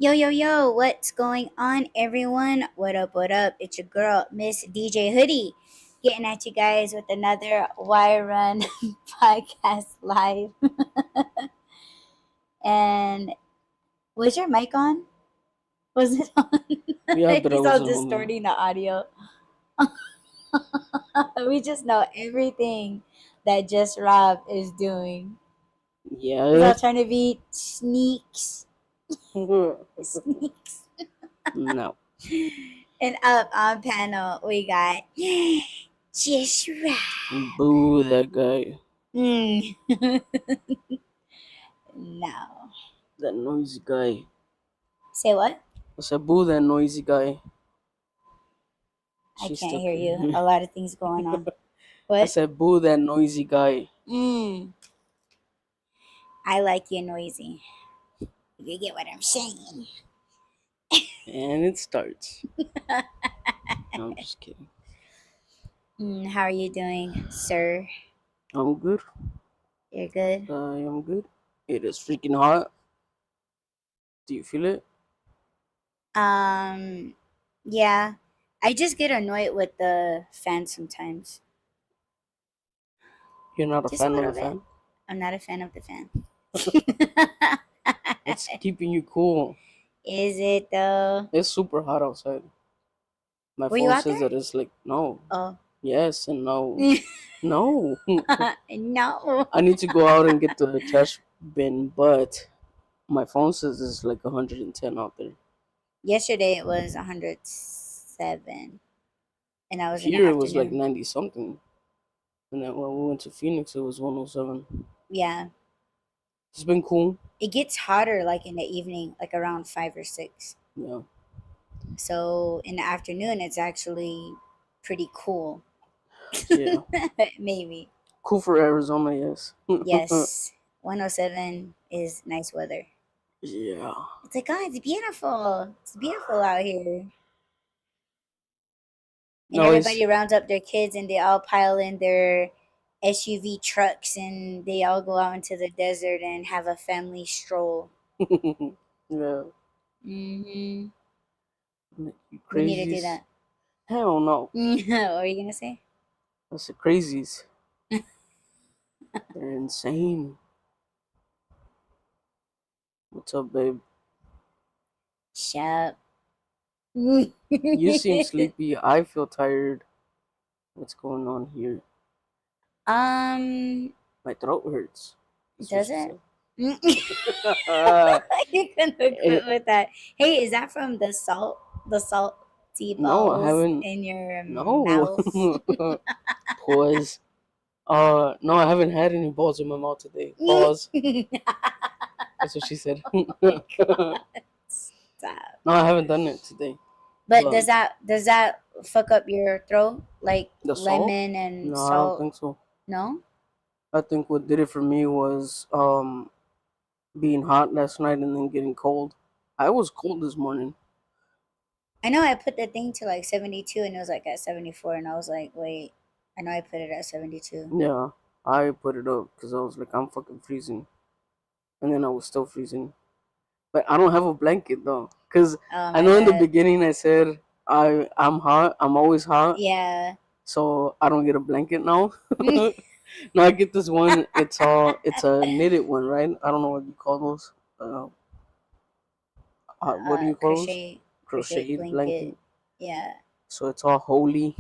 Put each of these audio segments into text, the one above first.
Yo, yo, yo, what's going on, everyone? What up, what up? It's your girl, Miss DJ Hoodie, getting at you guys with another Why Run podcast live. And was your mic on? Was it on? Yeah, but I He's all wasn't on there. distorting the audio. We just know everything that Just Rob is doing. He's Yeah. all trying to be sneaks. Sneaks. No. And up on panel, we got Just Rob. Boo that guy. Mm. No. That noisy guy. Say what? I said boo that noisy guy. I She's can't still hear you. here. A lot of things going on. I What? said boo that noisy guy. I like you noisy. You get what I'm saying. And it starts. No, I'm just kidding. How are you doing, sir? I'm good. You're good? I am good. It is freaking hot. Do you feel it? Yeah. I just get annoyed with the fan sometimes. You're not a Just a fan of little the bit. fan? I'm not a fan of the fan. It's keeping you cool. Is it though? It's super hot outside. My Were you phone out says there? that it's like, no. Oh. Yes and no. No. No. I need to go out and get the trash bin, but my phone says it's like 110 out there. Yesterday it was 107, and I was in the Here it was like afternoon. 90 something. And then when we went to Phoenix, it was 107. Yeah. It's been cool. It gets hotter like in the evening, like around 5 or 6. Yeah. So in the afternoon, it's actually pretty cool. Yeah. Maybe. Cool for Arizona, yes. Yes. 107 is nice weather. Yeah. It's like, oh, it's beautiful. It's beautiful out here. And No, it's. everybody rounds up their kids and they all pile in their SUV trucks and they all go out into the desert and have a family stroll. Yeah. Mm-hmm. You We need to do crazies. that. Hell no. What are you gonna say? That's the crazies. They're insane. What's up, babe? Shut up. You seem sleepy. I feel tired. What's going on here? My throat hurts. That's what Does she it? said. You can quit with that. Hey, is that from the salty No, I balls haven't. in your No. mouth? Pause. No, I haven't had any balls in my mouth today. Pause. That's what she said. Stop. No, I haven't done it today. But does that fuck up your throat like The salt? lemon and No, I don't salt? think so. No? I think what did it for me was being hot last night and then getting cold. I was cold this morning. I know I put the thing to like 72 and it was like at 74 and I was like, wait, I know I put it at 72. Yeah, I put it up because I was like, I'm fucking freezing, and then I was still freezing. But I don't have a blanket though, because Oh I my know in the god. beginning I said I'm hot. I'm always hot, Yeah. so I don't get a blanket now. No, I get this one. It's a knitted one, right? I don't know what you call those. Uh, what do you call those? Crochet Crocheted blanket. blanket. Yeah. So it's all holy.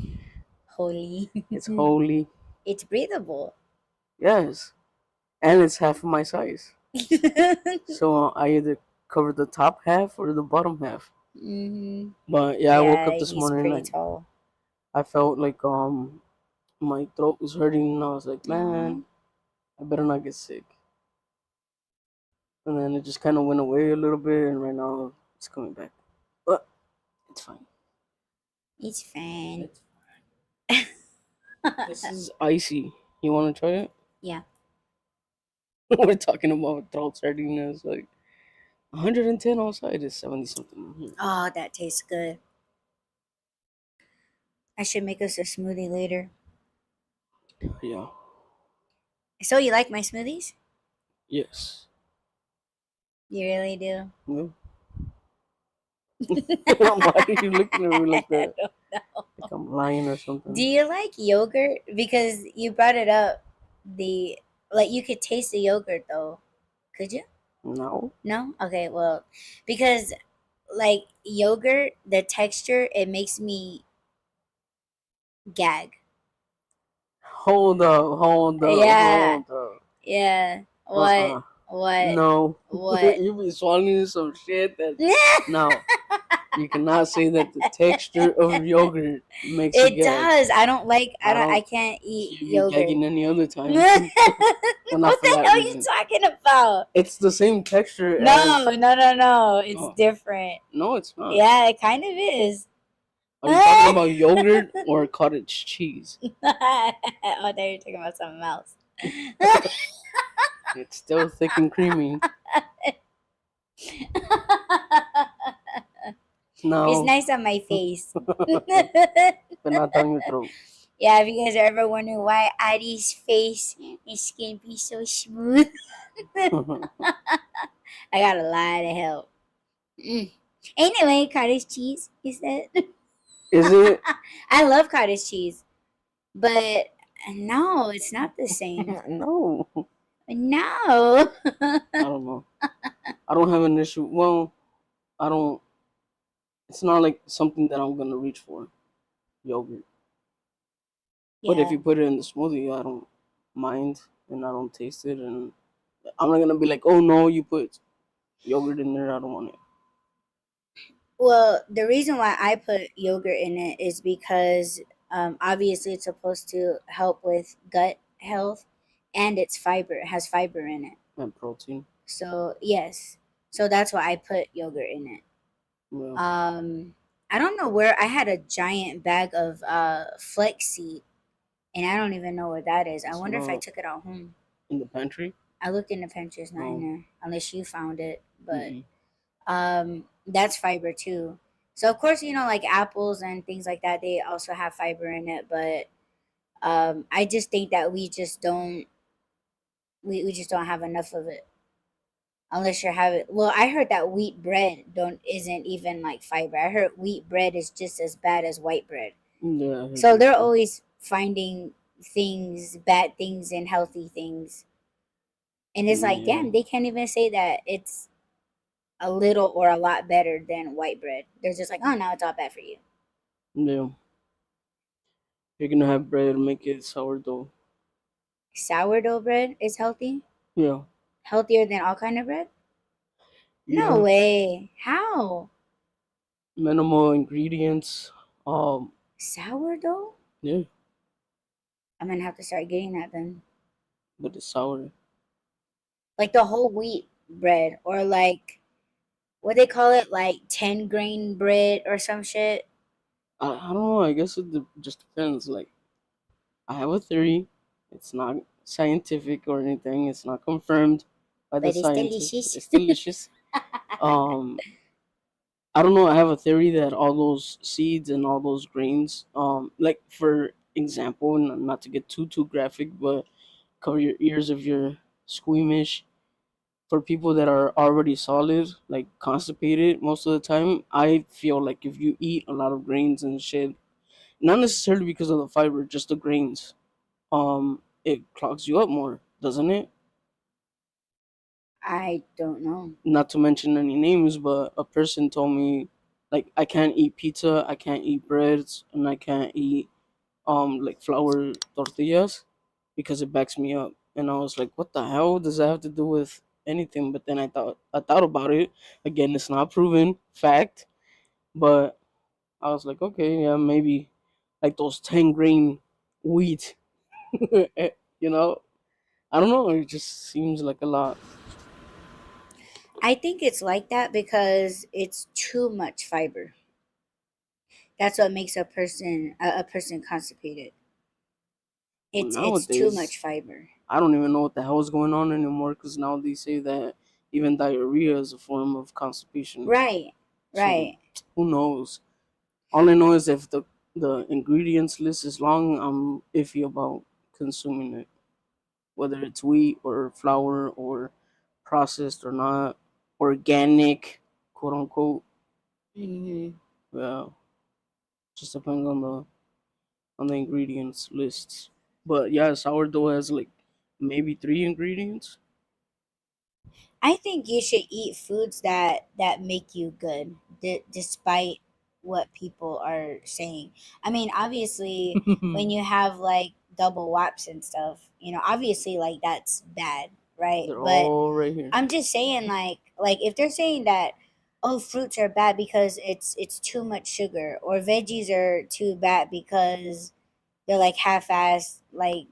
Holy. It's holy. It's breathable. Yes, and it's half of my size. So I either cover the top half or the bottom half. Mm-hmm. But yeah, I woke Yeah, up this he's morning. pretty tall. I felt like my throat was hurting, and I was like, Aw. man, I better not get sick. And then it just kind of went away a little bit, and right now it's coming back. But it's fine. It's fine. It's fine. This is icy. You want to try it? Yeah. We're talking about throat hurting. It's like 110 outside is 70 something here. Oh, that tastes good. I should make us a smoothie later. Yeah. So you like my smoothies? Yes. You really do? Yeah. Why are you looking at me like I that? don't know. Like I'm lying or Do something? you like yogurt? Because you brought it up. The like you could taste the yogurt though. Could you? No. No? Okay, well, because like yogurt, the texture, it makes me gag. Hold up, hold up, Yeah. hold up. Yeah. What? Uh-uh. What? No. What? You be swallowing some shit that no. You cannot say that the texture of yogurt makes you It gag. does. I don't like I I don't. can't eat You be yogurt. gagging any other time, What but not for the that hell are you reason. talking about? It's the same texture No, as. no, no, no. It's Oh, different. no, it's not. Yeah, it kind of is. Are you talking about yogurt or cottage cheese? Oh, there you're talking about something else. It's still thick and creamy. It's No, nice on my face. but not down your throat. Yeah, if you guys are ever wondering why Addie's face and skin be so smooth, I got a lot of help. Mm. Anyway, cottage cheese, you said? Is it? I love cottage cheese, but no, it's not the same. No. No. I don't know. I don't have an issue. Well, I don't. It's not like something that I'm gonna reach for. Yogurt. But if Yeah. you put it in the smoothie, I don't mind and I don't taste it. And I'm not gonna be like, oh no, you put yogurt in there. I don't want it. Well, the reason why I put yogurt in it is because obviously it's supposed to help with gut health and it's fiber. It has fiber in it. And protein. So, yes. So that's why I put yogurt in it. Yeah. I don't know where I had a giant bag of flaxseed and I don't even know what that is. I It's wonder if I not took it out home. in the pantry. I looked in the pantry, it's not in No. there unless you found it. But Mm-mm. that's fiber too. So of course, like apples and things like that, they also have fiber in it. But I just think that we just don't have enough of it unless you're having. Well, I heard that wheat bread don't isn't even like fiber. I heard wheat bread is just as bad as white bread. Yeah, I heard So that they're too. always finding things, bad things, and healthy things. And it's like, Yeah. damn, they can't even say that it's a little or a lot better than white bread. They're just like, oh no, it's all bad for you. Yeah. You're gonna have bread, make it sourdough. Sourdough bread is healthy, Yeah. healthier than all kind of bread. No Yeah. way. How? Minimal ingredients. Sourdough? Yeah, I'm gonna have to start getting that then. but it's sour. Like the whole wheat bread, or like what they call it, like 10 grain bread or some shit. I don't know. I guess it just depends. Like, I have a theory. It's not scientific or anything. It's not confirmed by the But it's scientists. delicious. It's delicious. Um, I don't know. I have a theory that all those seeds and all those grains, like for example, not to get too graphic, but cover your ears if you're squeamish. For people that are already solid, like constipated, most of the time, I feel like if you eat a lot of grains and shit, not necessarily because of the fiber, just the grains, it clogs you up more, doesn't it? I don't know. Not to mention any names, but a person told me, like, I can't eat pizza, I can't eat breads, and I can't eat like flour tortillas because it backs me up. And I was like, what the hell does that have to do with anything? But then I thought about it. Again, it's not proven fact, but I was like, okay, yeah, maybe like those 10 grain wheat, you know. I don't know. It just seems like a lot. I think it's like that because it's too much fiber. That's what makes a person constipated. Well, It's too much nowadays, fiber. I don't even know what the hell is going on anymore because now they say that even diarrhea is a form of constipation. Right. So Right. who knows? All I know is if the ingredients list is long, I'm iffy about consuming it, whether it's wheat or flour or processed or not, organic, quote unquote. Hmm. Yeah, just depends on the ingredients lists. But yeah, sourdough has like maybe three ingredients. I think you should eat foods that make you good, despite what people are saying. I mean, obviously, when you have like double whops and stuff, obviously, like that's bad, right? They're But all right here. I'm just saying, like if they're saying that, oh, fruits are bad because it's too much sugar, or veggies are too bad because they're like half-assed, like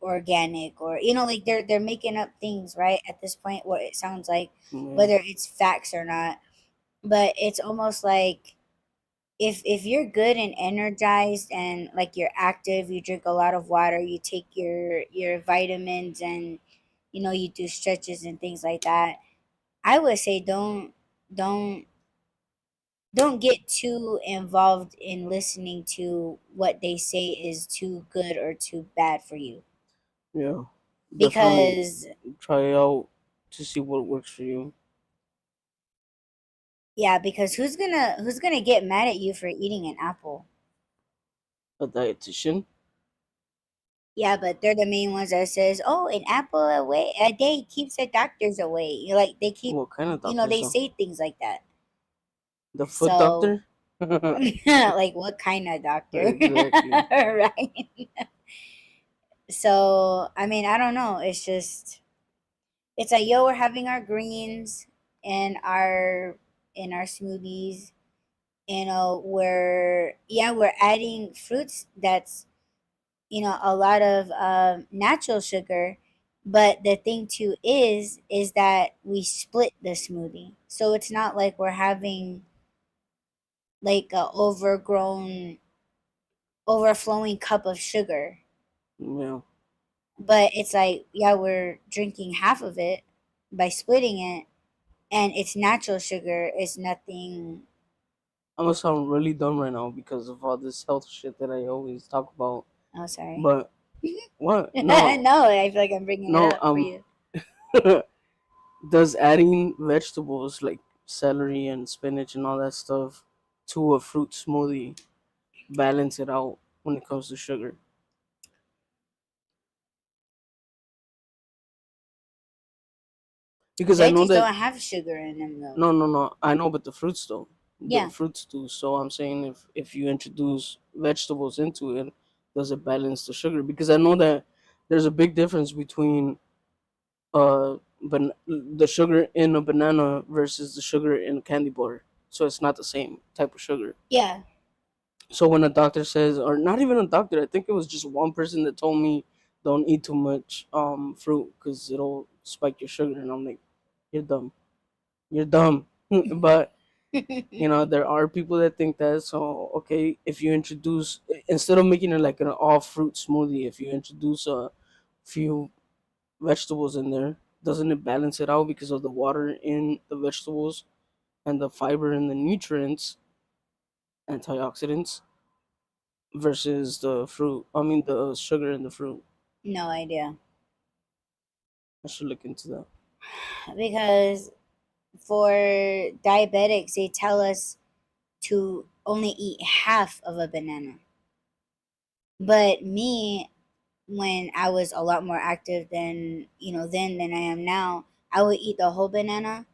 organic, or like they're making up things, right? At this point, what it sounds like, Yeah, whether it's facts or not. But it's almost like, if you're good and energized and like you're active, you drink a lot of water, you take your vitamins, and you do stretches and things like that, I would say don't don't get too involved in listening to what they say is too good or too bad for you. yeah, definitely Because try it out to see what works for you. yeah, because who's gonna get mad at you for eating an apple? A dietitian. Yeah, but they're the main ones that says, "Oh, an apple away a day keeps the doctors away." Like they keep, What kind of doctors they though? say things like that. The foot So, doctor. Exactly. like, what kind of doctor, right? So, I mean, I don't know. It's like, yo, we're having our greens and our smoothies. We're adding fruits that's a lot of natural sugar. But the thing too is that we split the smoothie, so it's not like we're having like a overflowing cup of sugar. Yeah, But it's like, yeah, we're drinking half of it by splitting it, and it's natural sugar. It's nothing. I'm gonna sound really dumb right now because of all this health shit that I always talk about. Oh, sorry. But what? No, No, I feel like I'm bringing it no. up for you. Does adding vegetables like celery and spinach and all that stuff to a fruit smoothie balance it out when it comes to sugar? Because I know Veggies that don't have sugar in them though. no. I know, but the fruits though, the Yeah. fruits do. So I'm saying if you introduce vegetables into it, does it balance the sugar? Because I know that there's a big difference between the sugar in a banana versus the sugar in a candy bar. So it's not the same type of sugar. Yeah. So when a doctor says, or not even a doctor, I think it was just one person that told me, don't eat too much fruit because it'll spike your sugar, and I'm like, you're dumb, you're dumb. But there are people that think that. So okay, if you introduce, instead of making it like an all fruit smoothie, if you introduce a few vegetables in there, doesn't it balance it out because of the water in the vegetables and the fiber and the nutrients, antioxidants, versus the fruit? I mean, the sugar in the fruit. No idea. I should look into that. Because for diabetics, they tell us to only eat half of a banana. But me, when I was a lot more active than I am now, I would eat the whole banana,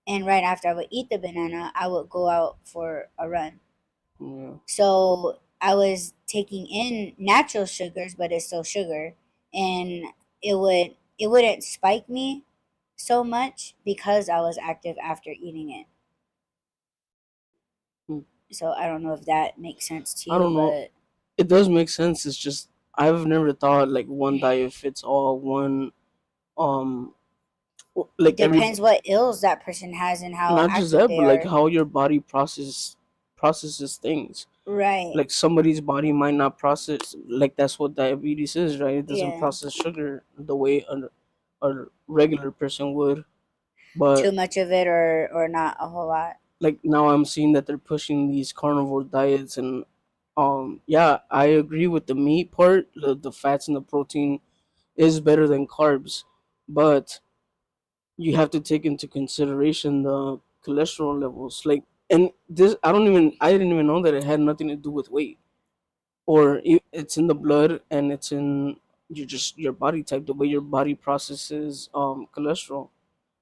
and right after I would eat the banana, I would go out for a run. Yeah. So I was taking in natural sugars, but it's still sugar, and it wouldn't spike me so much because I was active after eating it. Hmm. So I don't know if that makes sense to I you, don't know. but It does make sense. It's just I've never thought like one diet fits all. One um like every depends what ills that person has and how not just active that, they but like are. how your body processes things. Right. Like somebody's body might not process, like that's what diabetes is, right? It doesn't Yeah. process sugar the way a regular person would. But Too much of it or not a whole lot. like now I'm seeing that they're pushing these carnivore diets, and yeah, I agree with the meat part. The fats and the protein is better than carbs, but you have to take into consideration the cholesterol levels. Like And this, I didn't even know that it had nothing to do with weight, or it's in the blood, and it's in your body type, the way your body processes cholesterol.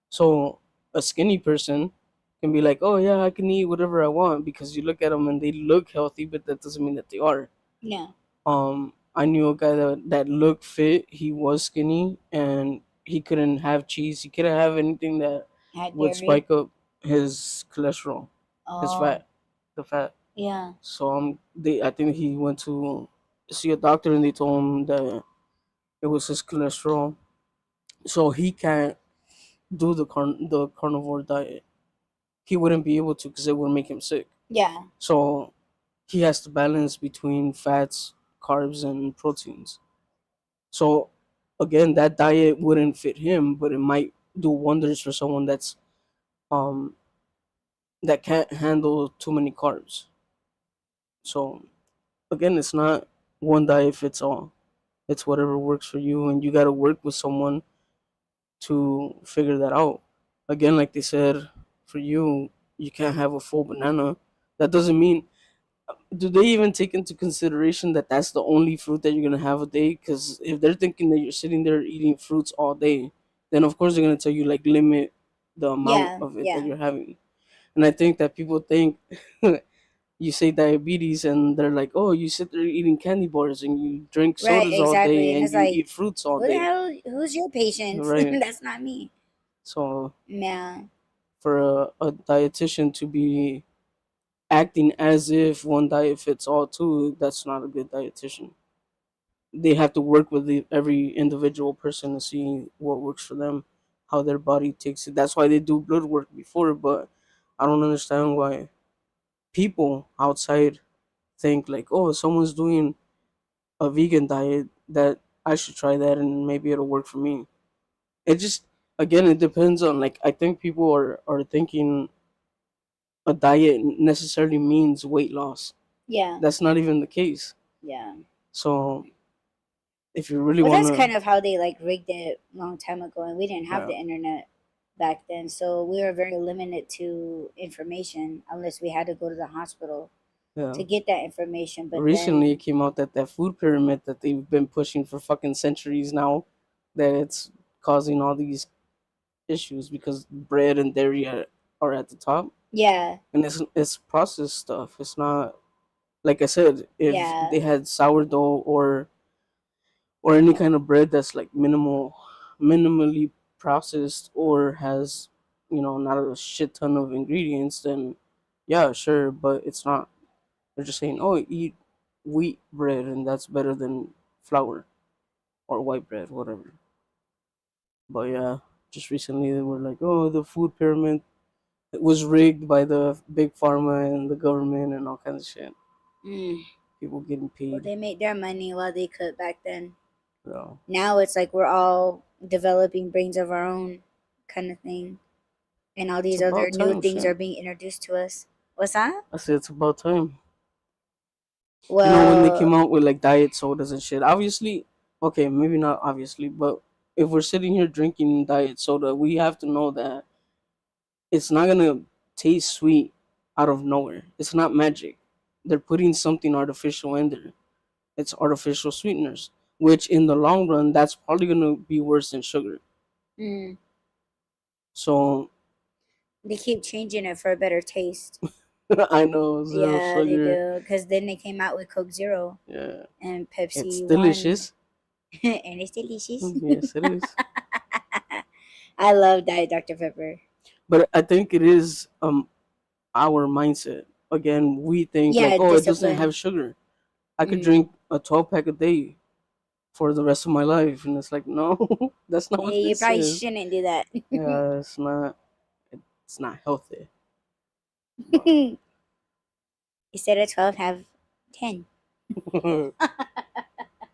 So a skinny person can be like, oh yeah, I can eat whatever I want, because you look at them and they look healthy, but that doesn't mean that they are. Yeah. I knew a guy that looked fit. He was skinny, and he couldn't have cheese. He couldn't have anything that Had would dairy. spike up his cholesterol, his Oh. fat, the fat. Yeah. So I think he went to see a doctor, and they told him that it was his cholesterol. So he can't do the carnivore diet. He wouldn't be able to, because it would make him sick. Yeah. So he has to balance between fats, carbs, and proteins. So again, that diet wouldn't fit him, but it might do wonders for someone um that can't handle too many carbs. So again, it's not one diet fits all. It's whatever works for you, and you got to work with someone to figure that out. Again, like they said, for you, you can't have a full banana. That doesn't mean, do they even take into consideration that that's the only fruit that you're gonna have a day? Because if they're thinking that you're sitting there eating fruits all day, then of course they're gonna tell you like limit the amount Yeah. of it that Yeah. you're having. And I think that people think you say diabetes and they're like, oh, you sit there eating candy bars and you drink Right. sodas all Exactly. day And and it's you like, eat fruits all who the day, hell? Who's your patient? right? That's not me. So Yeah. for a dietitian to be acting as if one diet fits all too, that's not a good dietitian. They have to work with every individual person to see what works for them, how their body takes it. That's why they do blood work before. But I don't understand why people outside think like, oh, someone's doing a vegan diet, that I should try that and maybe it'll work for me. It just, again, it depends on, like, I think people are thinking a diet necessarily means weight loss. Yeah. That's not even the case. Yeah. So if you really Well, want that's to, kind of how they like rigged it a long time ago, and we didn't have the internet back then, so we were very limited to information unless we had to go to the hospital yeah, to get that information. But recently it then, came out that that food pyramid that they've been pushing for fucking centuries now, that it's causing all these issues because bread and dairy are at the top, yeah, and it's processed stuff. It's not, like I said, if yeah, they had sourdough or any kind of bread that's like minimally processed, or has, not a shit ton of ingredients, then yeah, sure, but it's not. They're just saying, oh, eat wheat bread and that's better than flour or white bread, whatever. But yeah, just recently they were like, oh, the food pyramid, it was rigged by the big pharma and the government and all kinds of shit. mm. People getting Well, paid. they made their money while they could back then. So Now it's like we're all developing brains of our own, kind of thing, and all it's these other about new time, things are shit. being introduced to us. What's that? I said it's about time. When they Well, came out with like diet sodas and shit, obviously, okay, maybe not obviously, but if we're sitting here drinking diet soda, we have to know that it's not gonna taste sweet out of nowhere. It's not magic. They're putting something artificial in there. It's artificial sweeteners, which in the long run, that's probably gonna be worse than sugar. mm, So they keep changing it for a better taste. I know zero Yeah, they sugar. do. Because then they came out with Coke Zero Yeah, and it's Pepsi One, delicious. and it's delicious. Yes, it is. I love Diet Dr Pepper. But I think it is our mindset. Again, we think like, Yeah, oh, it doesn't have discipline. sugar. I could Mm. drink a 12 pack a day for the rest of my life, and it's like, no, that's not Yeah, what you this probably is. shouldn't do that. Yeah, it's not. It's not healthy. But Instead of 12, have 10.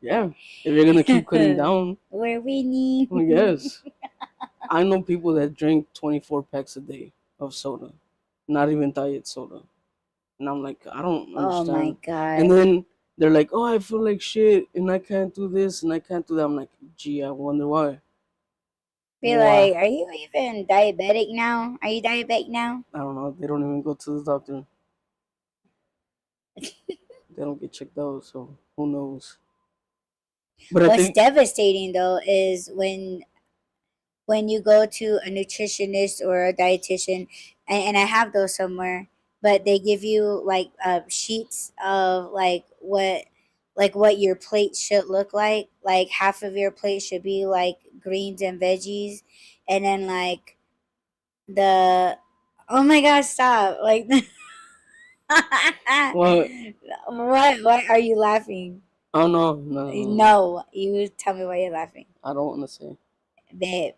yeah, if you're gonna keep cutting down, We're winning. yes. I know people that drink 24 packs a day of soda, not even diet soda, and I'm like, I don't Oh my understand. And god. then they're like, oh, I feel like shit, and I can't do this and I can't do that. I'm like, gee, I wonder why. Be Why? like, are you even diabetic now? Are you diabetic now? I don't know. They don't even go to the doctor. They don't get checked out, so who knows? But I What's think, devastating though is when you go to a nutritionist or a dietitian, and I have those somewhere, but they give you like sheets of like what your plate should look like half of your plate should be like greens and veggies, and then like the oh my gosh, stop, like well, what are you laughing? I don't know. No, no, no. No, you tell me why you're laughing, I don't want to say. babe.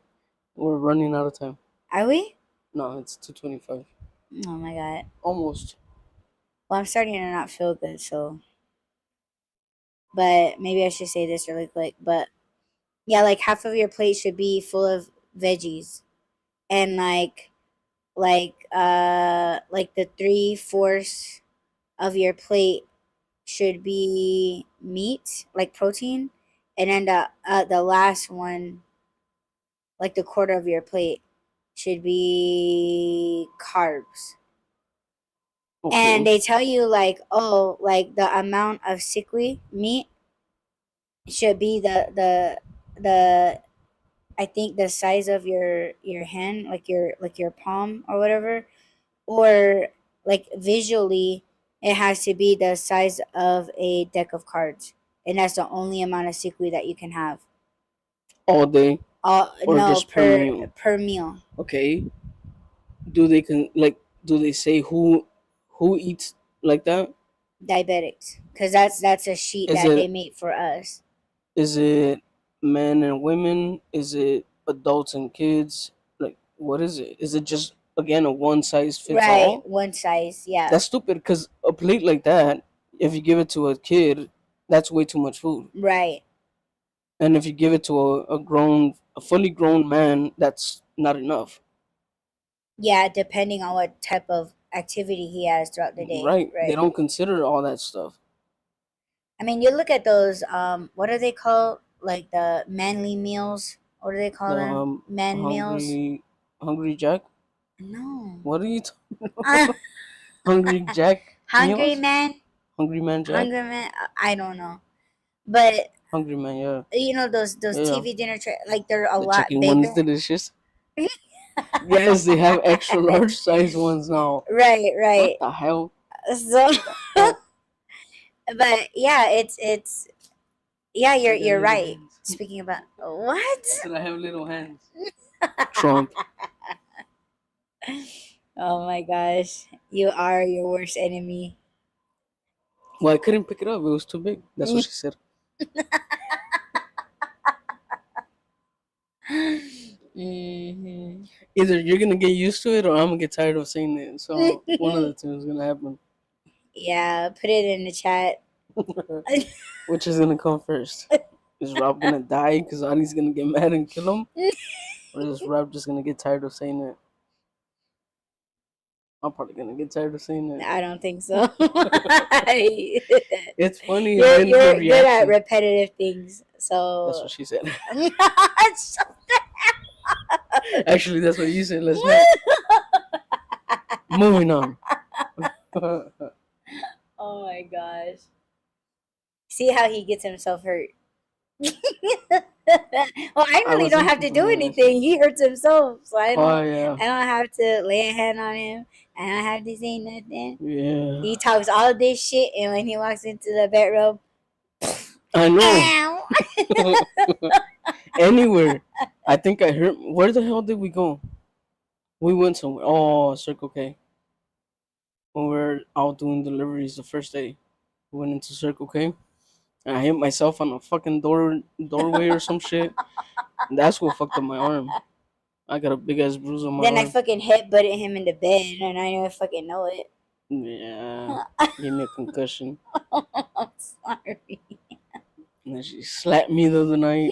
We're running out of time. Are we? No, it's 2:25. Oh my god. Almost. Well, I'm starting to not feel good, so but maybe I should say this really quick. But yeah, like half of your plate should be full of veggies, and like the 3/4 of your plate should be meat, like protein, and then the last one, like the quarter of your plate, should be carbs. And Okay. they tell you like, oh, like the amount of sickly meat should be the I think the size of your hand, like your palm or whatever, or like visually, it has to be the size of a deck of cards, and that's the only amount of sickly that you can have. All day or No, just per meal? per meal. Okay. Do they do they say who eats like that? Diabetics, because that's a sheet Is that they it made for us. is it men and women? Is it adults and kids? Like what is it? Is it just again a one size fits Right, all? one size. Yeah, That's stupid because a plate like that, if you give it to a kid, that's way too much food. right. And if you give it to a fully grown man, that's not enough. Yeah, depending on what type of activity he has throughout the day. Right? They Right. don't consider all that stuff. I mean, you look at those. What are they called? Like the manly meals. What do they call The them? Man meals. hungry Jack. No. What are you Ah, Hungry Jack hungry meals? man. Hungry Man Jack? Hungry man. I don't know, but Hungry Man, yeah. you know those Yeah, yeah. TV dinner like they're a The lot chicken one is bigger. delicious. Yes, they have extra large size ones now. Right. What Right. the hell? So, What the hell? but yeah, it's yeah. I got You're little right. hands. Speaking about what? I said I have little hands. Trump. Oh my gosh, you are your worst enemy. Well, I couldn't pick it up. It was too big. That's what she said. Hmm. Either you're gonna get used to it, or I'm gonna get tired of saying it. So one of the two is gonna happen. Yeah, put it in the chat. Which is gonna come first? Is Rob gonna die because Adi's gonna get mad and kill him, or is Rob just gonna get tired of saying it? I'm probably gonna get tired of saying it. I don't think so. It's funny and then her You're good at reaction. repetitive things, That's so. what she said. Actually, that's what you said last night. Moving on. Oh my gosh. See how he gets himself hurt. Well, I I really don't wasn't have to do doing that shit. anything. He hurts himself, so Oh yeah, I don't have to lay a hand on him. I don't have to say nothing. yeah. He talks all this shit, and when he walks into the bedroom, I know. ow. Anywhere. I think I heard. Where the hell did we go? We went somewhere. Oh, Circle K. When we were out doing deliveries the first day, we went into Circle K. And I hit myself on a fucking doorway or some shit. And that's what fucked up my arm. I got a big ass bruise on my Then I arm. fucking headbutted him in the bed, and I didn't fucking know it. Yeah, gave me a concussion. I'm sorry. And then she slapped me the other night.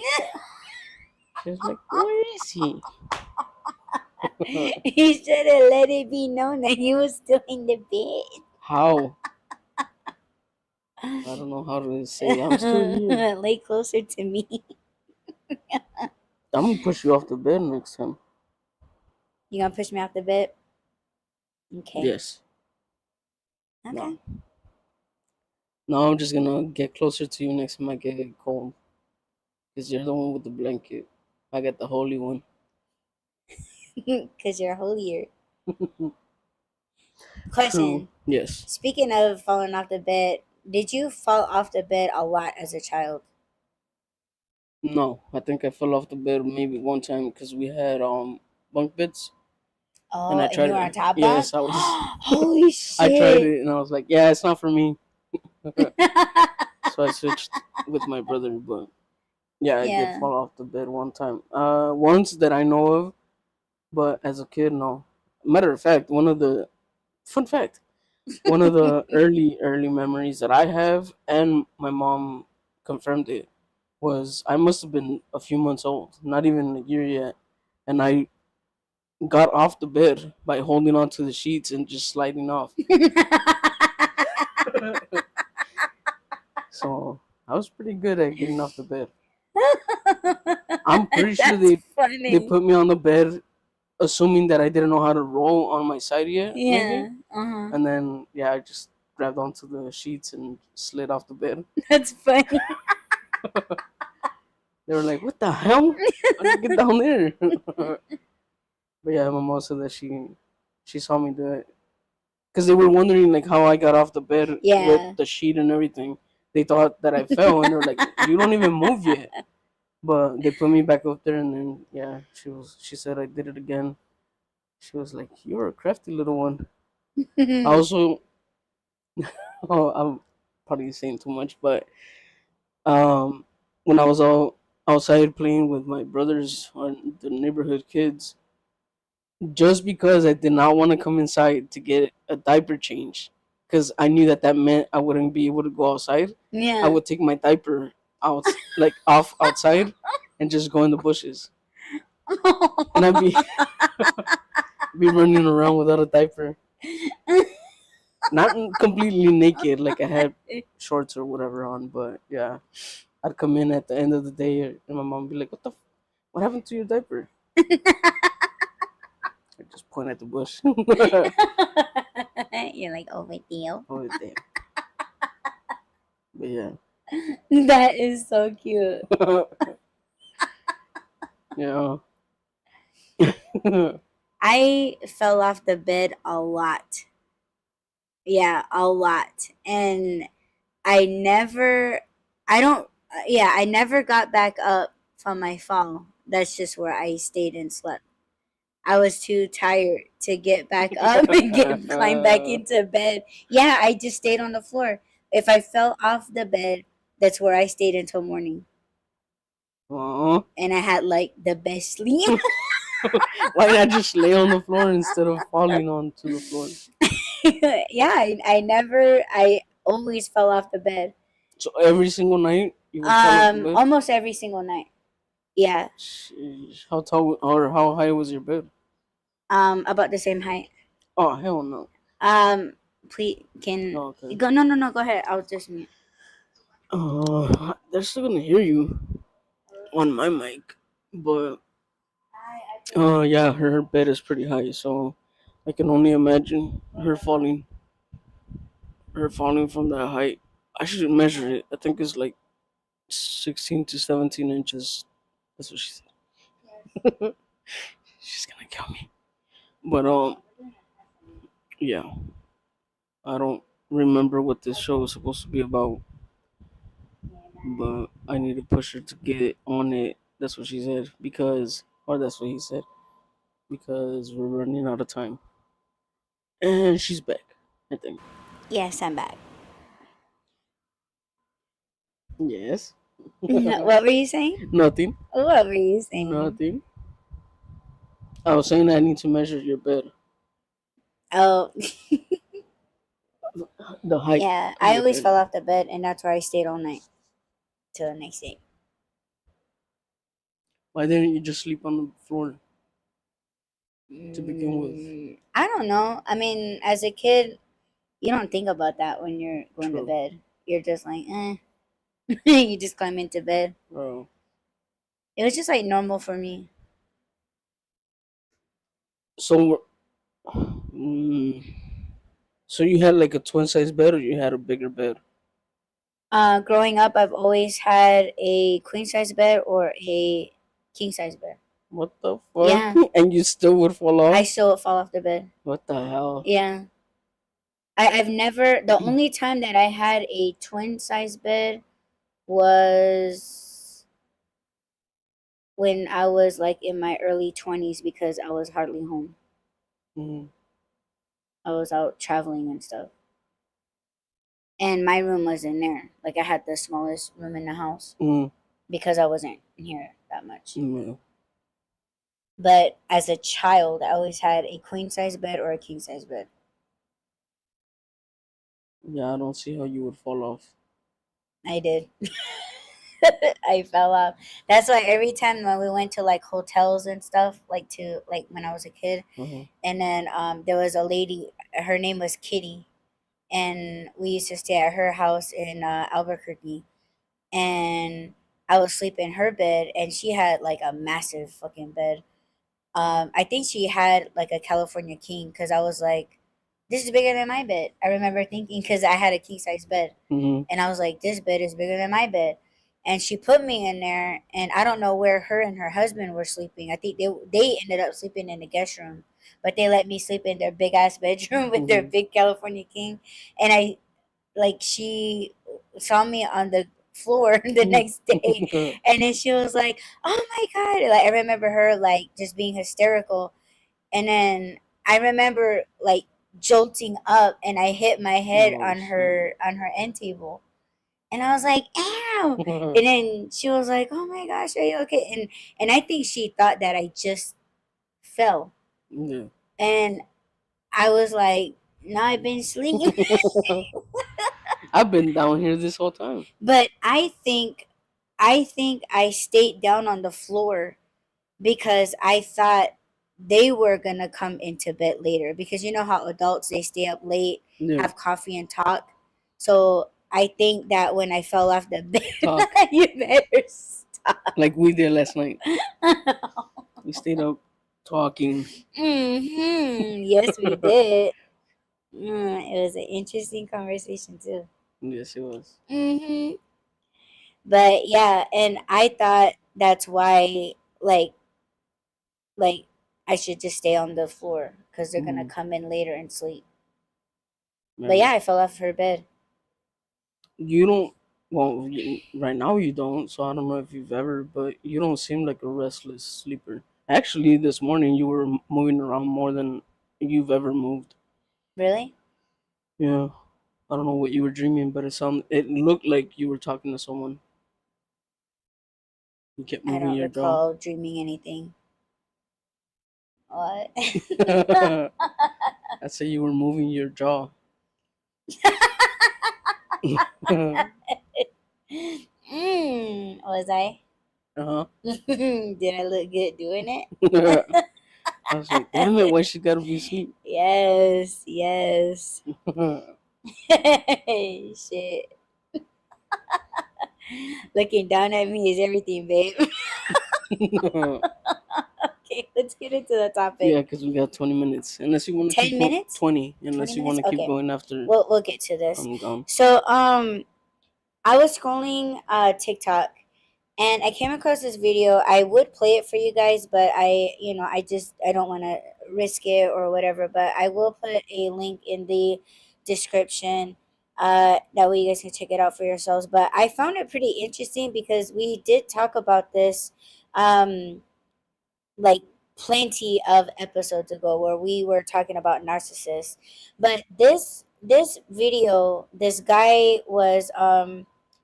She was like, "Where is he?" He should have let it be known that he was still in the bed. How? I don't know how to say I'm still here. Lay closer to me. I'm gonna push you off the bed next time. You gonna push me off the bed? Okay. Yes. Okay. No. No, I'm just gonna get closer to you next time I get cold. Because you're the one with the blanket. I got the holy one. Because you're holier. True. Question. Yes. Speaking of falling off the bed, did you fall off the bed a lot as a child? No, I think I fell off the bed maybe one time because we had bunk beds, and Oh, I and you tried were on it. top bunk? Yes, I was. Holy I tried shit. it, and I was like, yeah, it's not for me. So I switched with my brother, but yeah, I did Yeah. fall off the bed one time. Once that I know of, but as a kid, no. Matter of fact, fun fact, one of the early memories that I have, and my mom confirmed it, was I must have been a few months old, not even a year yet, and I got off the bed by holding onto the sheets and just sliding off. So I was pretty good at getting off the bed. I'm pretty sure That's they funny. put me on the bed assuming that I didn't know how to roll on my side yet, maybe. Yeah. Uh-huh. And then yeah, I just grabbed onto the sheets and slid off the bed. That's funny. They were like, "What the hell? How did you get down there?" But yeah, my mom said that she saw me do it because they were wondering like how I got off the bed with Yeah. the sheet and everything. They thought that I fell, and they're like, "You don't even move yet." But they put me back up there, and then yeah, she said I did it again. She was like, "You're a crafty little one." I also, oh, I'm probably saying too much, but um, when I was all outside playing with my brothers or the neighborhood kids, just because I did not want to come inside to get a diaper change, because I knew that meant I wouldn't be able to go outside. I Yeah. would take my diaper out, like off outside, and just go in the bushes, and I'd be running around without a diaper, not completely naked, like I had shorts or whatever on, but yeah, I'd come in at the end of the day, and my mom would be like, what happened to your diaper?" I just point at the bush. You're like, oh, wait, Theo. Oh damn! But yeah, That is so cute. yeah. I fell off the bed a lot. Yeah, a lot. And I never, I don't, yeah, I never got back up from my fall. That's just where I stayed and slept. I was too tired to get back up and climb back into bed. Yeah, I just stayed on the floor. If I fell off the bed, that's where I stayed until morning. Aw. And I had like the best sleep. Why not just lay on the floor instead of falling onto the floor? Yeah, I never, I always fell off the bed. So every single night you would fall off the bed? Almost every single night. Yeah. Sheesh. How tall or how high was your bed? About the same height. Oh hell no. Please, can Oh, okay. go? No, no, no. Go ahead. I'll just mute. They're still gonna hear you on my mic, but yeah, her bed is pretty high, so I can only imagine her falling from that height. I should measure it. I think it's like 16 to 17 inches. That's what she said. She's gonna kill me. But yeah, I don't remember what this show is supposed to be about, but I need to push her to get on it. That's what she said or that's what he said, because we're running out of time. And she's back, I think. Yes, I'm back. Yes. What were you saying? Nothing. What were you saying? Nothing. I was saying I need to measure your bed, Oh, the height yeah. of I your always fell bed. off the bed, and that's where I stayed all night till the next day. Why didn't you just sleep on the floor to begin with? I don't know. I mean, as a kid, you don't think about that when you're going to True. bed. You're just like, eh. You just climb into bed. Bro. It was just like normal for me. So, mm, so you had like a twin size bed, or you had a bigger bed? Growing up, I've always had a queen size bed or a king size bed. What the fuck? Yeah, And you still would fall I off? still would fall off the bed. What the hell? Yeah, I've never. The only time that I had a twin size bed was when I was like in my early 20s because I was hardly home. Mm, I was out traveling and stuff. And my room was in there. Like I had the smallest room in the house mm, because I wasn't here that much. mm. But as a child, I always had a queen size bed or a king size bed. Yeah, I don't see how you would fall off. I did. I fell off. That's why every time when we went to like hotels and stuff, like to like when I was a kid, Uh-huh. and then there was a lady. Her name was Kitty, and we used to stay at her house in Albuquerque. And I would sleep in her bed, and she had like a massive fucking bed. I think she had like a California king because I was like, this is bigger than my bed. I remember thinking because I had a king size bed, Mm-hmm. and I was like, this bed is bigger than my bed. And she put me in there, and I don't know where her and her husband were sleeping. I think they ended up sleeping in the guest room, but they let me sleep in their big ass bedroom with their Mm-hmm. big California king. And I like she saw me on the floor the next day, and then she was like, oh my god, like I remember her like just being hysterical. And then I remember like jolting up, and I hit my head Oh on her end table, and I was like, ow. And then she was like, oh my gosh, are you okay? And I think she thought that I just fell. yeah. And I was like, no, I've been sleeping. I've been down here this whole time. But I think I stayed down on the floor because I thought they were gonna come into bed later, because you know how adults, they stay up late, Yeah. have coffee and talk. So I think that when I fell off the bed, Talk you better stop. like we did last night. We stayed up talking. Yes, we did. It was an interesting conversation too. Yes, it was. hmm But yeah, and I thought that's why, like, like I should just stay on the floor because they're gonna Mm-hmm. come in later and sleep. But Yeah. yeah, I fell off her bed. You don't. Well, right now you don't. So I don't know if you've ever, but you don't seem like a restless sleeper. Actually, this morning you were moving around more than you've ever moved. Really? Yeah. I don't know what you were dreaming, but it looked like you were talking to someone. You kept I moving don't your jaw. recall dreaming anything. What? I said you were moving your jaw. Was I? Uh Did I look good doing huh. it? I was like, damn it, why she gotta be asleep? Yes, yes. Shit. Looking down at me is everything, babe. Okay, let's get into the Yeah, topic. because we got 20 minutes. Unless you want to keep 10 going, minutes? 20. 20 Unless you want minutes? to keep Okay. going after We'll get to this. I'm gone. So, I was scrolling TikTok, and I came across this video. I would play it for you guys, but I don't want to risk it or whatever. But I will put a link in the description. That way you guys can check it out for yourselves. But I found it pretty interesting because we did talk about this, um, like plenty of episodes ago, where we were talking about narcissists. But this video, this guy was,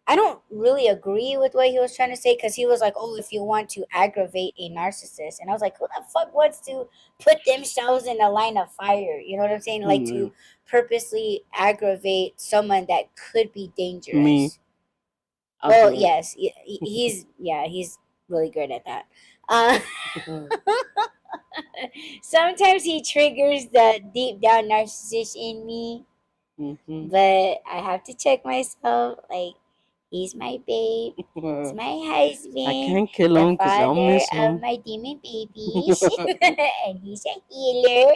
I don't really agree with what he was trying to say, because he was like, oh, if you want to aggravate a narcissist. And I was like, who the fuck wants to put themselves in a line of fire? You know what I'm saying? Like, Yeah. to purposely aggravate someone that could be Me, dangerous. I'll Well, do it. yes, he's really good at that. uh Sometimes he triggers the deep down narcissist in me, Mm-hmm. but I have to check myself. Like, He's my babe. He's Uh, my I husband, can't kill the him because I'll father miss of him. my demon babies, and he's a healer.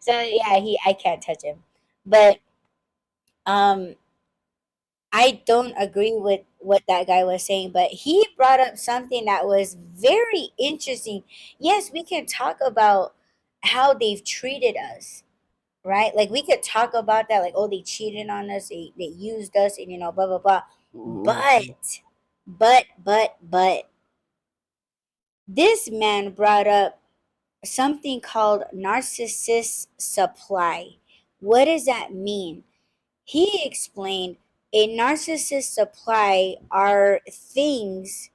So yeah, I can't touch him. But um I don't agree with what that guy was saying, but he brought up something that was very interesting. Yes, we can talk about how they've treated us, right? Like we could talk about that, like, oh, they cheated on us, they used us, and blah blah blah. Mhm. But this man brought up something called narcissist supply. What does that mean? He explained a narcissist supply are things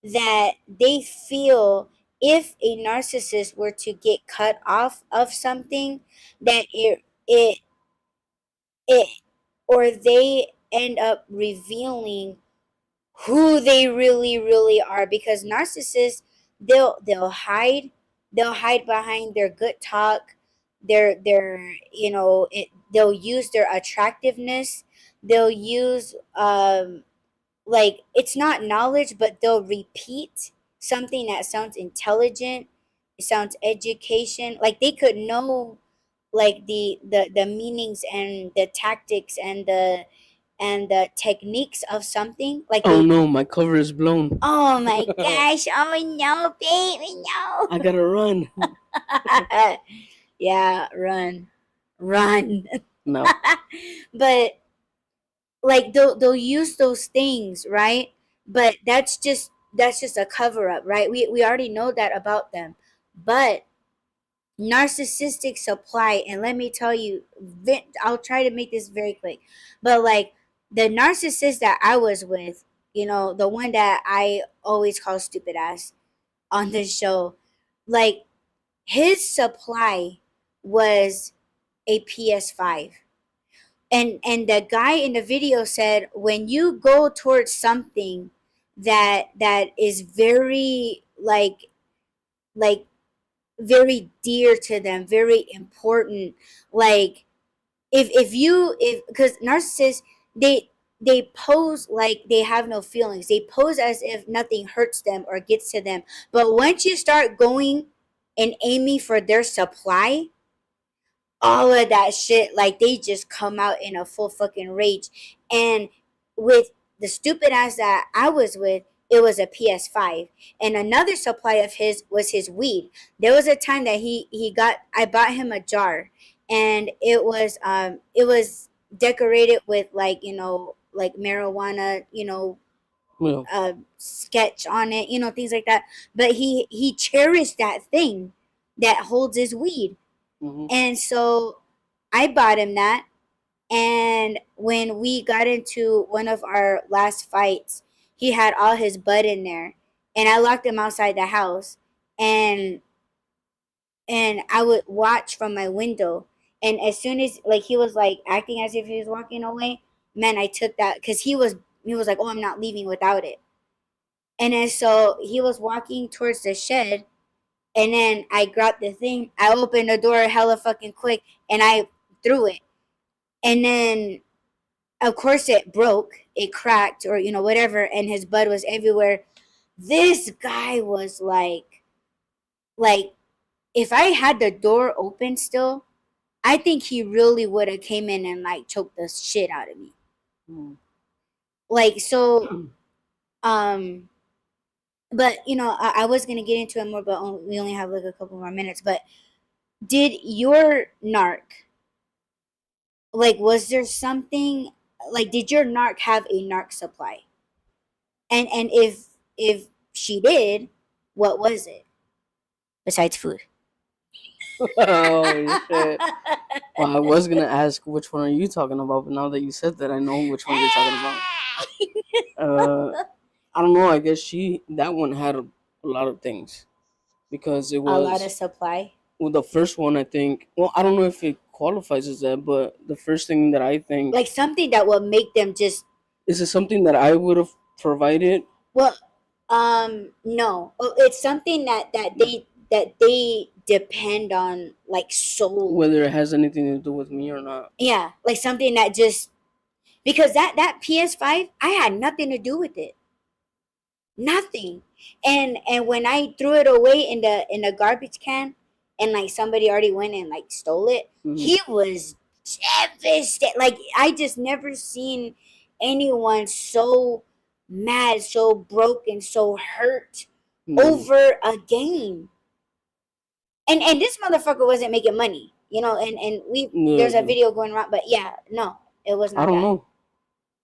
that they feel if a narcissist were to get cut off of something, that it or they end up revealing who they really are, because narcissists, they'll hide behind their good talk, their they'll use their attractiveness, they'll use like, it's not knowledge, but they'll repeat something that sounds intelligent, it sounds education, like they could know, like the meanings and the tactics and the techniques of something, like Oh they. no, my cover is blown. Oh my gosh, oh no, baby, I gotta run. no. Yeah, run. No. But like they'll use those things, right? But that's just a cover up, right? We already know that about them. But narcissistic supply, and let me tell you, I'll try to make this very quick, but like the narcissist that I was with, the one that I always call stupid ass on this show, like his supply was a PS5. And the guy in the video said, when you go towards something that is very like very dear to them, very important, like if because narcissists, they pose like they have no feelings, they pose as if nothing hurts them or gets to them, but once you start going and aiming for their supply, all of that shit, like they just come out in a full fucking rage. And with the stupid ass that I was with, it was a PS5. And another supply of his was his weed. There was a time that I bought him a jar, and it was decorated with, like, like marijuana, Yeah. sketch on it, things like that. But he cherished that thing that holds his weed. Hmm. And so I bought him that. And when we got into one of our last fights, he had all his bud in there. And I locked him outside the house. And I would watch from my window. And as soon as, like, he was like acting as if he was walking away, man, I took that because he was like, oh, I'm not leaving without it. And then so he was walking towards the shed, and then I grabbed the thing. I opened the door hella fucking quick, and I threw it. And then, of course, it broke, it cracked, or whatever, and his blood was everywhere. This guy was like, if I had the door open still, I think he really would have came in and like choked the shit out of me. Like, so, um, but I was gonna get into it more, but we only have like a couple more minutes. But did your narc, like, was there something, like, did your narc have a narc supply? And if she did, what was it besides food? Oh shit. Well, I was gonna ask which one are you talking about, but now that you said that, I know which one you're talking about. Uh, I don't know. I guess that one had a lot of things because it A lot of was, supply. well, the first one. I think. Well, I don't know if it qualifies as that, but the first thing that I think Like something that will make them just. is it something that I would have provided, Well, no. Oh, it's something that they depend on, like, solely. whether it has anything to do with me or not. Yeah, like something that just, because that PS5, I had nothing to do with it. Nothing. And when I threw it away in the garbage can, and like somebody already went and like stole it, Mm-hmm. he was devastated. Like I just never seen anyone so mad, so broken, so hurt Yeah. over a game. And this motherfucker wasn't making money, you know. And we Yeah. there's a video going around, but yeah, no, it was I not don't that. know.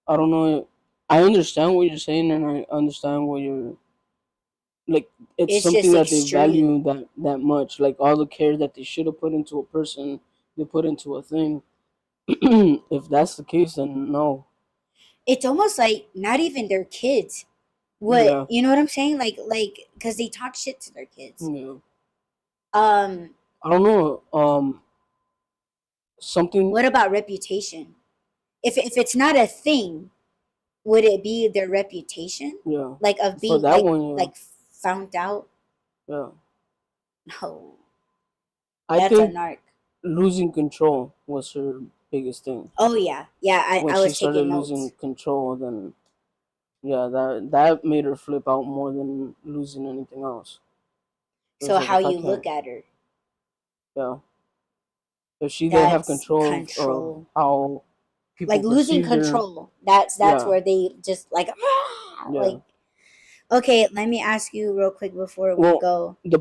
I don't know. I understand what you're saying, and I understand what you're like. It's It's something just that they extreme. value that much. Like all the care that they should have put into a person, they put into a thing. If that's the case, then no. It's almost like not even their kids. What, Yeah. you know what I'm saying? Like because they talk shit to their kids. Yeah. Um, I don't know. Something. what about reputation? If it's not a thing, would it be their reputation? Yeah. Like of For being that one, yeah. like found out? Yeah. No, I that's a think narc. losing control was her biggest thing. Oh yeah, yeah. When I she was started taking losing notes. control, then yeah, that made her flip out more than losing anything else. It was So like how if I you look can't, at her, yeah, if she didn't have that's control of control. how Like people losing perceived her, control. That's yeah, where they just like yeah. like. Okay, let me ask you real quick before we Well, go. the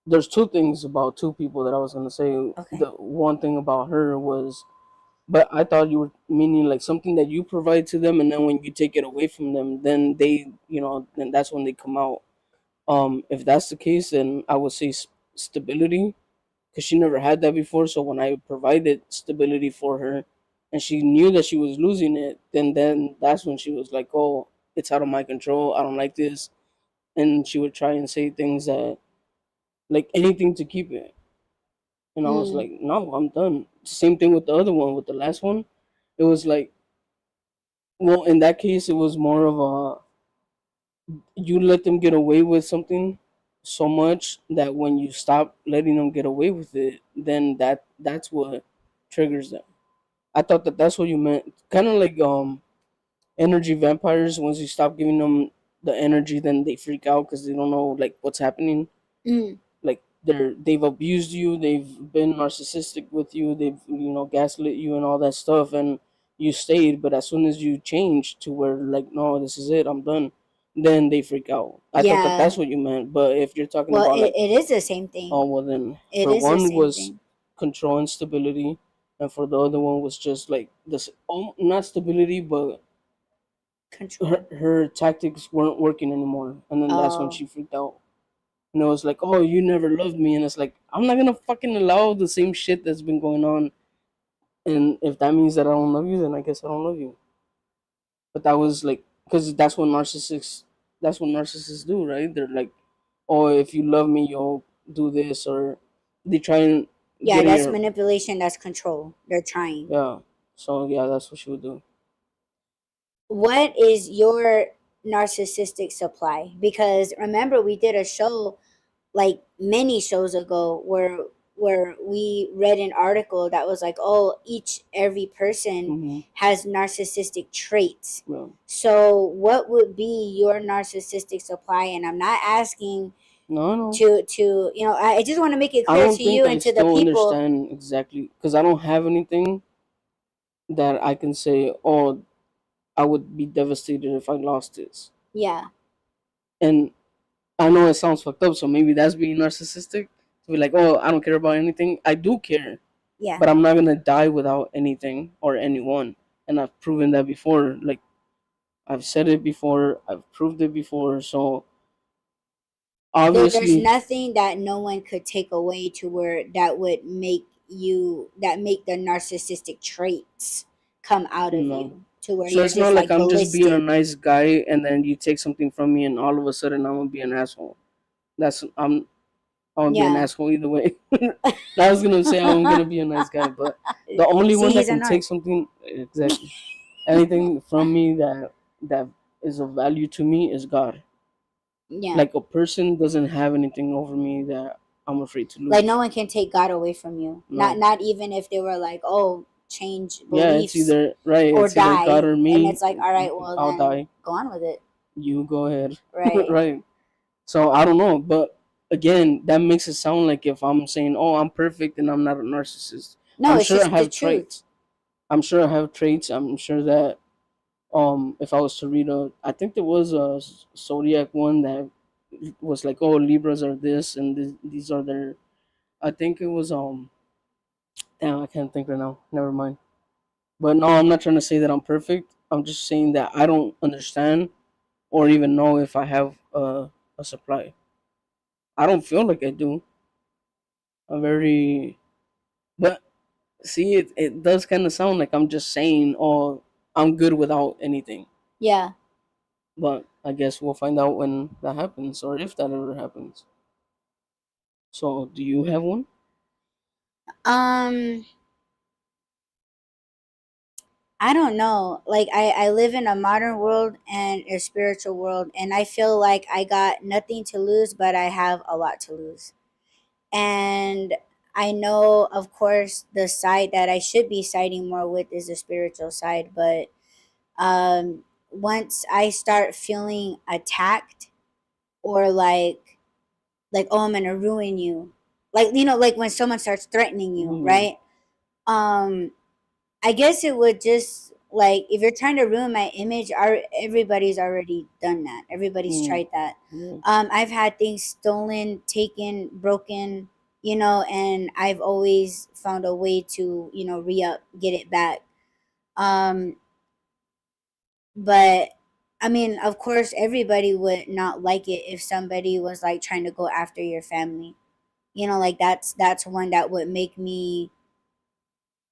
there's two things about two people that I was gonna say. Okay. The one thing about her was, but I thought you were meaning like something that you provide to them, and then when you take it away from them, then they, then that's when they come out. If that's the case, then I would say stability, because she never had that before. So when I provided stability for her, and she knew that she was losing it, then that's when she was like, "Oh, it's out of my control. I don't like this," and she would try and say things that like anything to keep it. And I was Mm, like, "No, I'm done." Same thing with the other one, with the last one. It was like, well, in that case, it was more of a you let them get away with something so much that when you stop letting them get away with it, then that's what triggers them. I thought that that's what you meant, kind of like energy vampires. Once you stop giving them the energy, then they freak out because they don't know like what's happening. mm. Like they've abused you, they've been narcissistic with you, they've gaslit you and all that stuff, and you stayed. But as soon as you change to where like, no, this is it, I'm done, then they freak out. I thought that Yeah. that's what you meant. But if you're talking Well, about like, it is the same thing. oh well, then It for is the one same was thing. control and stability, and for the other one was just like this, not stability, but Control. her tactics weren't working anymore, and then that's when Oh, she freaked out. And it was like, oh, you never loved me. And it's like, I'm not going to fucking allow the same shit that's been going on. And if that means that I don't love you, then I guess I don't love you. But that was like, because that's what narcissists do, right? They're like, oh, if you love me, you'll do this. Or they try and yeah. get in That's your, manipulation. That's control. They're trying. yeah. So, yeah, that's what she would do. What is your narcissistic supply? Because remember, we did a show like many shows ago where we read an article that was like, oh, every person Mm-hmm. has narcissistic traits. Yeah. So what would be your narcissistic supply? And I'm not asking No, no. to I just want to make it I clear don't to think you I and to the still people. understand exactly, because I don't have anything that I can say, oh, I would be devastated if I lost this. Yeah, And I know it sounds fucked up, so maybe that's being narcissistic. To be like, oh, I don't care about anything. I do care, yeah. but I'm not gonna die without anything or anyone. And I've proven that before. Like I've said it before, I've proved it before. So There's obviously, nothing that no one could take away to where that would make the narcissistic traits come out of no. you to where So you're it's not just like like I'm just being a ballistic. nice guy, and then you take something from me, and all of a sudden I'm gonna be an asshole. That's I'm gonna be an Yeah. asshole either way. I was gonna say I'm gonna be a nice guy, but the only See, one that he's a can take narc. something, exactly, anything from me that is of value to me is God. Yeah. Like a person doesn't have anything over me that I'm afraid to Like no lose. one can take God away from you. Not No. not even if they were like, oh, change Yeah, it's beliefs either right. or It's either God die. or And me. it's like, all right, well I'll then die. go on with it. You go ahead. Right. Right. So I don't know, but again, that makes it sound like if I'm saying, "Oh, I'm perfect," and I'm not a narcissist. No, I'm it's sure I just the have truth. traits. I'm sure I have traits. I'm sure that if I was to read I think there was a zodiac one that was like, "Oh, Libras are this and these are their." I think it was damn, I can't think right now. Never mind. But no, I'm not trying to say that I'm perfect. I'm just saying that I don't understand or even know if I have a supply. I don't feel like I do. I'm very, but see, it does kind of sound like I'm just saying, "Oh, I'm good without anything." Yeah. But I guess we'll find out when that happens, or if that ever happens. So, do you have one? Um, I don't know. Like I live in a modern world and a spiritual world, and I feel like I got nothing to lose, but I have a lot to lose. And I know, of course, the side that I should be siding more with is the spiritual side, but once I start feeling attacked or like oh I'm gonna ruin you, like like when someone starts threatening you, Mm, right? Um, I guess it would just like if you're trying to ruin my image, everybody's already done that. Everybody's mm, tried that. yeah. I've had things stolen, taken, broken, and I've always found a way to, re up, get it back. Um, but I mean, of course, everybody would not like it if somebody was like trying to go after your family. Like that's one that would make me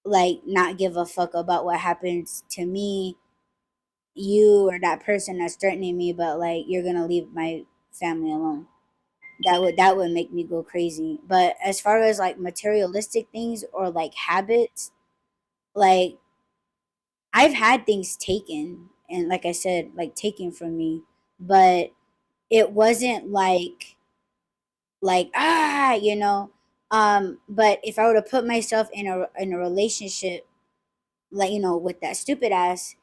like not give a fuck about what happens to me, you or that person that's threatening me, but like you're gonna leave my family alone. That would make me go crazy. But as far as like materialistic things or like habits, like I've had things taken and like I said, like taken from me, but it wasn't like but if I were to put myself in a relationship like with that stupid ass,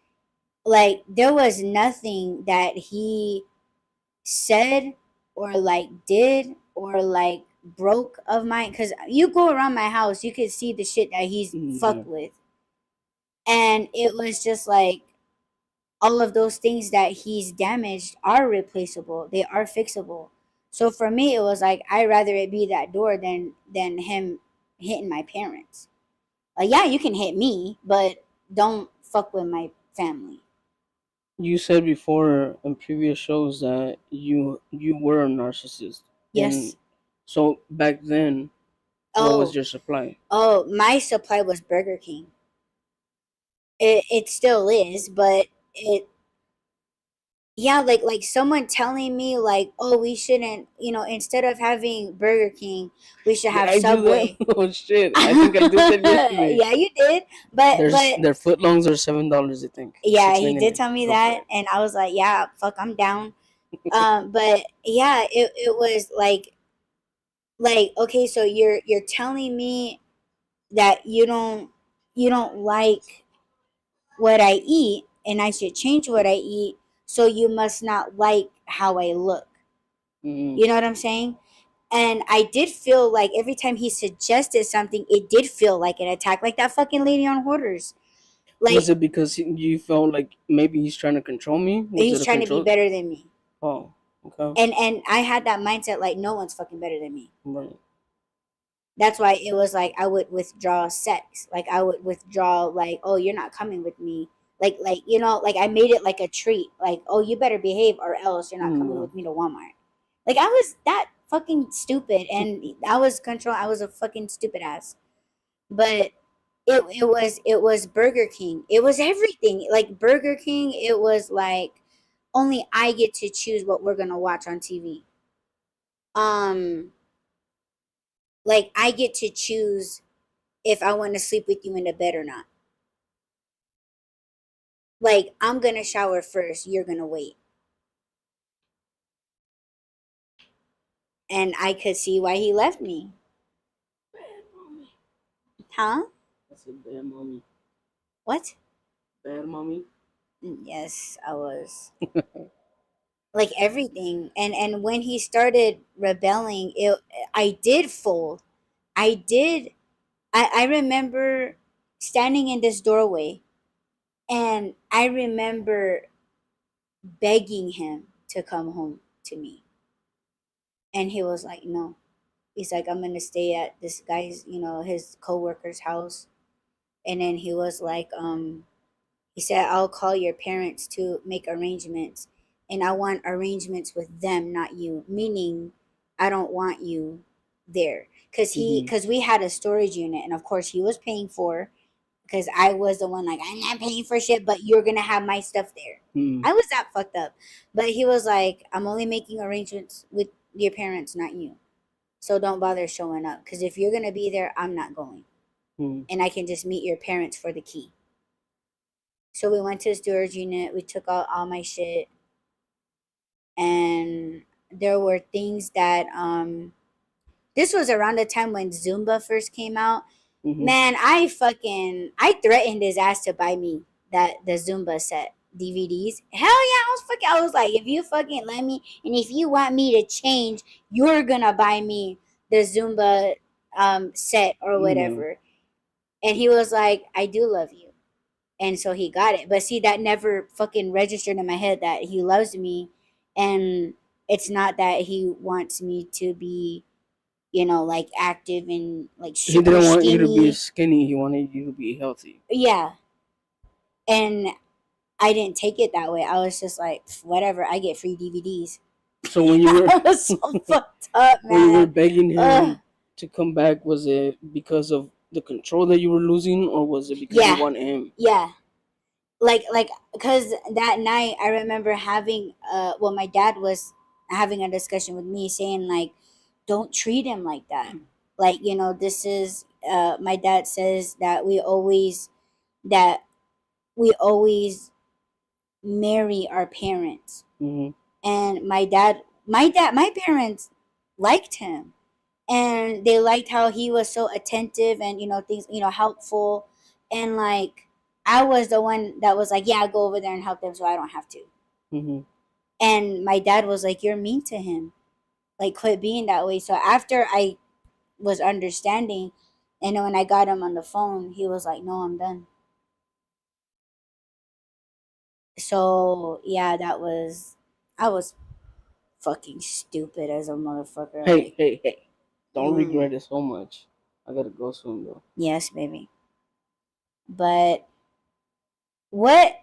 like there was nothing that he said or like did or like broke of mine, because you go around my house you could see the shit that he's Yeah. fucked with, and it was just like all of those things that he's damaged are replaceable, they are fixable. So for me it was like I'd rather it be that door than him hitting my parents. Like yeah, you can hit me, but don't fuck with my family. You said before in previous shows that you were a narcissist, and Yes. so back then, what was Oh, your supply? oh, my supply was Burger King. It still is, but it yeah, like someone telling me like, oh, we shouldn't, instead of having Burger King, we should Did have I do that? Subway. Oh shit! I think I did that yesterday. Yeah, you did, but Their footlongs are $7. I think yeah, six he ninety did nine. tell me Go for that, it. and I was like, yeah, fuck, I'm down. But yeah, it was like okay, so you're telling me that you don't like what I eat and I should change what I eat, so you must not like how I look. Mm. You know what I'm saying? And I did feel like every time he suggested something, it did feel like an attack, like that fucking lady on Hoarders. Was Like it because you felt like maybe he's trying to control me? Was he's it a trying to be control? better than me. Oh, okay. And I had that mindset like no one's fucking better than me. Right. That's why it was like I would withdraw sex. Like I would withdraw like, oh, you're not coming with me. Like like I made it like a treat. Like, oh, you better behave or else you're not Mm, coming yeah. with me to Walmart. Like I was that fucking stupid and I was a fucking stupid ass. But it was Burger King. It was everything. Like Burger King, it was like only I get to choose what we're gonna watch on TV. Um like I get to choose if I want to sleep with you in the bed or not. Like I'm gonna shower first, you're gonna wait. And I could see why he left me. Huh? That's a bad mommy. What? Bad mommy. Yes, I was. Like everything. And when he started rebelling, I did fold. I did. I remember standing in this doorway, and I remember begging him to come home to me. And he was like, no. He's like, I'm gonna stay at this guy's, his coworker's house. And then he was like, he said, I'll call your parents to make arrangements. And I want arrangements with them, not you. Meaning, I don't want you there. Mm-hmm. Because we had a storage unit, and of course he was paying for, because I was the one like, I'm not paying for shit, but you're gonna have my stuff there. Mm-hmm. I was that fucked up. But he was like, I'm only making arrangements with your parents, not you. So don't bother showing up. Because if you're gonna be there, I'm not going. And I can just meet your parents for the key. So we went to the storage unit, we took out all my shit, and there were things that this was around the time when Zumba first came out. Mm-hmm. Man, I threatened his ass to buy me the Zumba set DVDs. Hell yeah, I was like, if you fucking let me, and if you want me to change, you're gonna buy me the Zumba set or No. whatever. And he was like, I do love you. And so he got it. But see, that never fucking registered in my head that he loves me. And it's not that he wants me to be, like active and like He super didn't want you to be skinny. skinny. He wanted you to be healthy. Yeah. And I didn't take it that way. I was just like, whatever, I get free DVDs. So when you were I was so fucked up, when you were man. begging Ugh. him to come back, was it because of the control that you were losing, or was it because you Yeah. wanted him? Yeah. Like because that night I remember having well, my dad was having a discussion with me saying like, don't treat him like that. Like, this is my dad says that we always marry our parents. Mm-hmm. And my parents liked him, and they liked how he was so attentive and things, helpful. And like, I was the one that was like, yeah, go over there and help them so I don't have to. Mm-hmm. And my dad was like, you're mean to him, like quit being that way. So after I was understanding, and when I got him on the phone, he was like, no, I'm done. So yeah, I was fucking stupid as a motherfucker. Hey, Like, hey, hey! Don't mm, regret it so much. I gotta go soon though. yes, baby. But what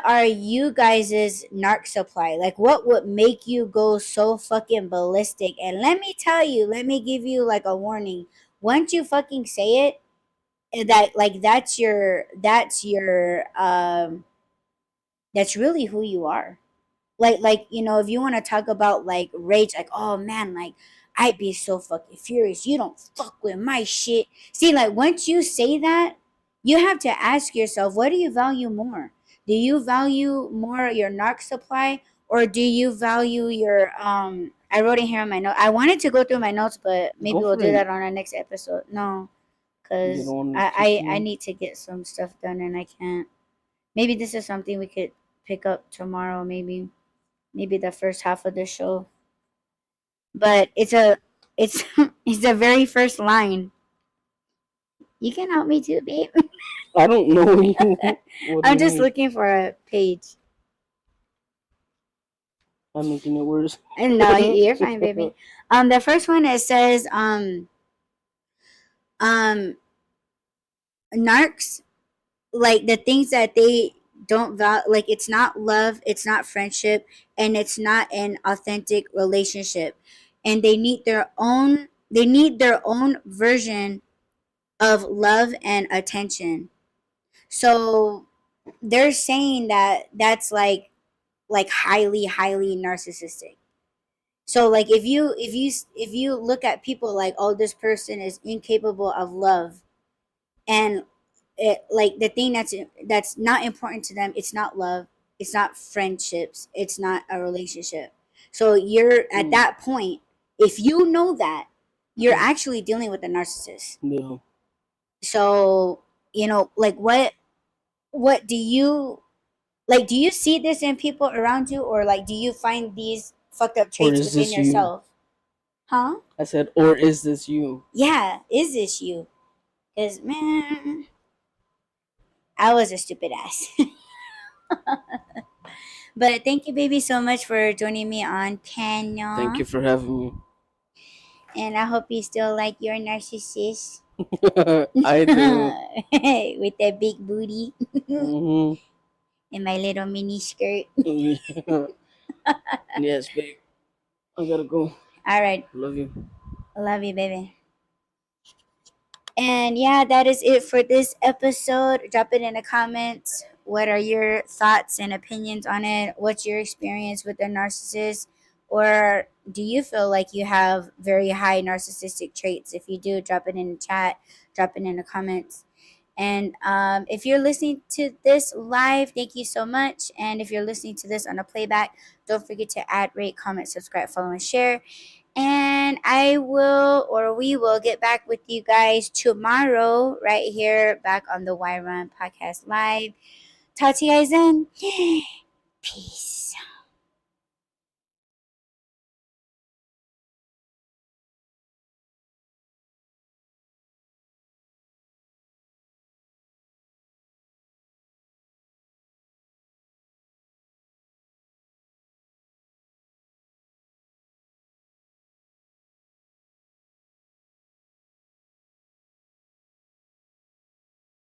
are you guys's narc supply? Like, what would make you go so fucking ballistic? And let me tell you, let me give you like a warning. Once you fucking say it, that like that's really who you are. Like if you want to talk about like rage, like, oh man, like I'd be so fucking furious, you don't fuck with my shit. See, like once you say that, you have to ask yourself, what do you value more? Do you value more your narc supply, or do you value your I wrote it here on my note. I wanted to go through my notes, but maybe Go we'll for do it. that on our next episode. No, You because don't want to keep I you. need to get some stuff done, and I can't. Maybe this is something we could pick up tomorrow, maybe the first half of the show. But it's it's the very first line. You can help me too, babe. I don't know you. What do I'm you just mean? looking for a page. I'm making it worse. And no, you're fine, baby. The first one, it says um narcs, like the things that they don't value, like it's not love, it's not friendship, and it's not an authentic relationship. And they need their own version of love and attention. So they're saying that that's like highly narcissistic. So like if you look at people like, oh, this person is incapable of love, and like the thing that's not important to them, it's not love, it's not friendships, it's not a relationship. So you're at Mm, that point, if you know that, you're actually dealing with a narcissist. no. So like what do you like? Do you see this in people around you, or like do you find these fucked up Or traits is within this you? yourself? Huh? I said, or is this you? Yeah, is this you? Because man, I was a stupid ass. But thank you, baby, so much for joining me on Thank Tanya. you for having me. And I hope you still like your narcissist I do. with that big booty Hmm. and my little mini skirt. Yes, babe. I gotta go. All right. Love you. Love you, baby. And yeah, that is it for this episode. Drop it in the comments. What are your thoughts and opinions on it? What's your experience with a narcissist? Or do you feel like you have very high narcissistic traits? If you do, drop it in the chat, drop it in the comments. And if you're listening to this live, thank you so much. And if you're listening to this on a playback, don't forget to add, rate, comment, subscribe, follow, and share. And I will, or we will get back with you guys tomorrow, right here, back on the Y Run Podcast Live. Talk to you guys then. Peace.